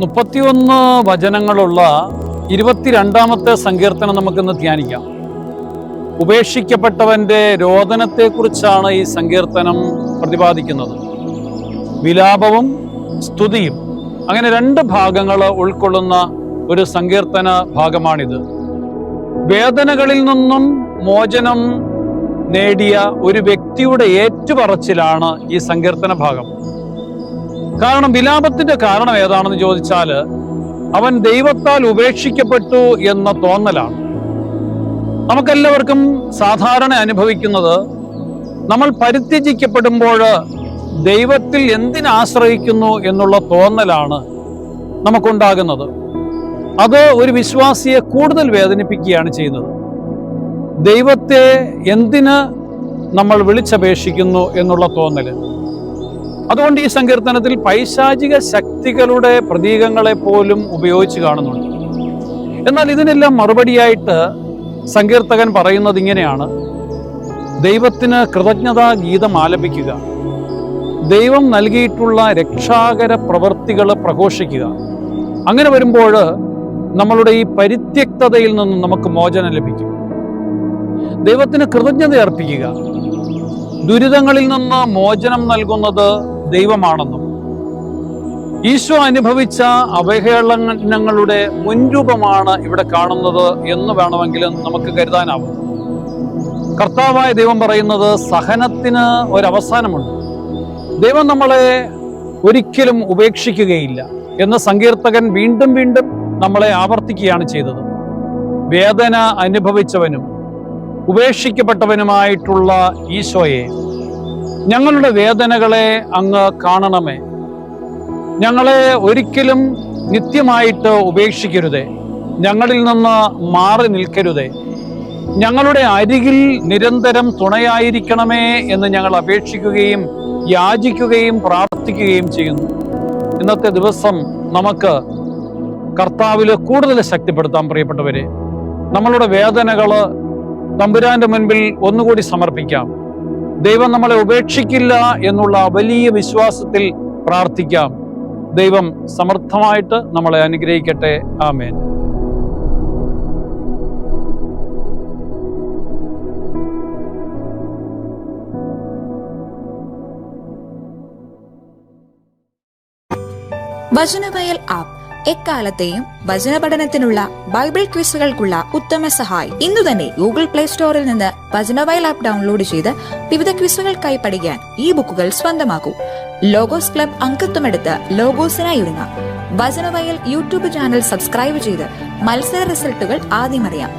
മുപ്പത്തിയൊന്ന് വചനങ്ങളുള്ള 22-ാമത്തെ സങ്കീർത്തനം നമുക്കിന്ന് ധ്യാനിക്കാം. ഉപേക്ഷിക്കപ്പെട്ടവൻ്റെ രോദനത്തെക്കുറിച്ചാണ് ഈ സങ്കീർത്തനം പ്രതിപാദിക്കുന്നത്. വിലാപവും സ്തുതിയും, അങ്ങനെ 2 ഭാഗങ്ങൾ ഉൾക്കൊള്ളുന്ന ഒരു സങ്കീർത്തന ഭാഗമാണിത്. വേദനകളിൽ നിന്നും മോചനം നേടിയ ഒരു വ്യക്തിയുടെ ഏറ്റുപറച്ചിലാണ് ഈ സങ്കീർത്തന ഭാഗം. കാരണം വിലാപത്തിന്റെ കാരണം ഏതാണെന്ന് ചോദിച്ചാൽ അവൻ ദൈവത്താൽ ഉപേക്ഷിക്കപ്പെട്ടു എന്ന തോന്നലാണ്. നമുക്കെല്ലാവർക്കും സാധാരണ അനുഭവിക്കുന്നത്, നമ്മൾ പരിത്യജിക്കപ്പെടുമ്പോൾ ദൈവത്തിൽ എന്തിനാശ്രയിക്കുന്നു എന്നുള്ള തോന്നലാണ് നമുക്കുണ്ടാകുന്നത്. അത് ഒരു വിശ്വാസിയെ കൂടുതൽ വേദനിപ്പിക്കുകയാണ് ചെയ്യുന്നത്. ദൈവത്തെ എന്തിന് നമ്മൾ വിളിച്ചപേക്ഷിക്കുന്നു എന്നുള്ള തോന്നല്. അതുകൊണ്ട് ഈ സങ്കീർത്തനത്തിൽ പൈശാചിക ശക്തികളുടെ പ്രതീകങ്ങളെ പോലും ഉപയോഗിച്ച് കാണുന്നുണ്ട്. എന്നാൽ ഇതിനെല്ലാം മറുപടിയായിട്ട് സങ്കീർത്തകൻ പറയുന്നത് ഇങ്ങനെയാണ്: ദൈവത്തിന് കൃതജ്ഞതാ ഗീതം ആലപിക്കുക, ദൈവം നൽകിയിട്ടുള്ള രക്ഷാകര പ്രവൃത്തികൾ പ്രഘോഷിക്കുക. അങ്ങനെ വരുമ്പോൾ നമ്മളുടെ ഈ പരിത്യക്തതയിൽ നിന്നും നമുക്ക് മോചനം ലഭിക്കും. ദൈവത്തിന് കൃതജ്ഞത അർപ്പിക്കുക. ദുരിതങ്ങളിൽ നിന്ന് മോചനം നൽകുന്നത് ദൈവമാണെന്നും ഈശോ അനുഭവിച്ച അവഹേളനങ്ങളുടെ മുൻരൂപമാണ് ഇവിടെ കാണുന്നത് എന്ന് വേണമെങ്കിലും നമുക്ക് കരുതാനാവും. കർത്താവായ ദൈവം പറയുന്നത് സഹനത്തിന് ഒരവസാനമുണ്ട്. ദൈവം നമ്മളെ ഒരിക്കലും ഉപേക്ഷിക്കുകയില്ല എന്ന് സങ്കീർത്തകൻ വീണ്ടും വീണ്ടും നമ്മളെ ആവർത്തിക്കുകയാണ് ചെയ്തത്. വേദന അനുഭവിച്ചവനും ഉപേക്ഷിക്കപ്പെട്ടവനുമായിട്ടുള്ള ഈശോയെ, ഞങ്ങളുടെ വേദനകളെ അങ്ങ് കാണണമേ. ഞങ്ങളെ ഒരിക്കലും നിത്യമായിട്ട് ഉപേക്ഷിക്കരുതേ. ഞങ്ങളിൽ നിന്ന് മാറി നിൽക്കരുതേ. ഞങ്ങളുടെ അരികിൽ നിരന്തരം തുണയായിരിക്കണമേ എന്ന് ഞങ്ങൾ അപേക്ഷിക്കുകയും യാചിക്കുകയും പ്രാർത്ഥിക്കുകയും ചെയ്യുന്നു. ഇന്നത്തെ ദിവസം നമുക്ക് കർത്താവിൽ കൂടുതൽ ശക്തിപ്പെടുത്താൻ പ്രിയപ്പെട്ടവരെ. നമ്മളുടെ വേദനകൾ തമ്പുരാന്റെ മുൻപിൽ ഒന്നുകൂടി സമർപ്പിക്കാം. ദൈവം നമ്മളെ ഉപേക്ഷിക്കില്ല എന്നുള്ള വലിയ വിശ്വാസത്തിൽ പ്രാർത്ഥിക്കാം. ദൈവം സമർത്ഥമായിട്ട് നമ്മളെ അനുഗ്രഹിക്കട്ടെ. ആമേൻ. വചനവയൽ ആപ്പ് എക്കാലത്തെയും വചന പഠനത്തിനുള്ള ബൈബിൾ ക്വിസുകൾക്കുള്ള ഉത്തമ സഹായി. ഇന്നു തന്നെ ഗൂഗിൾ പ്ലേ സ്റ്റോറിൽ നിന്ന് വചനവയൽ ആപ്പ് ഡൗൺലോഡ് ചെയ്ത് വിവിധ ക്വിസുകൾക്കായി പഠിക്കാൻ ഈ ബുക്കുകൾ സ്വന്തമാക്കൂ. ലോഗോസ് ക്ലബ് അംഗത്വമെടുത്ത് ലോഗോസിനായി ഒരുങ്ങാം. വചനവയൽ യൂട്യൂബ് ചാനൽ സബ്സ്ക്രൈബ് ചെയ്ത് മത്സര റിസൾട്ടുകൾ ആദ്യം അറിയാം.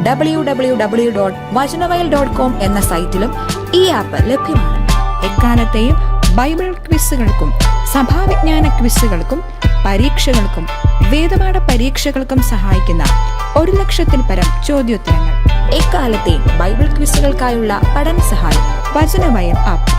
www.vajanavayal.com എന്ന സൈറ്റിലും ഈ ആപ്പ് ലഭ്യമാണ്. എക്കാലത്തെയും ബൈബിൾ ക്വിസുകൾക്കും സഭാവിജ്ഞാന ക്വിസുകൾക്കും പരീക്ഷകൾക്കും വേദപാഠ പരീക്ഷകൾക്കും സഹായിക്കുന്ന 1,00,000-ൽ പരം ചോദ്യോത്തരങ്ങൾ. എക്കാലത്തെയും ബൈബിൾ ക്വിസുകൾക്കായുള്ള പഠന സഹായം വചനവയൽ ആപ്പ്.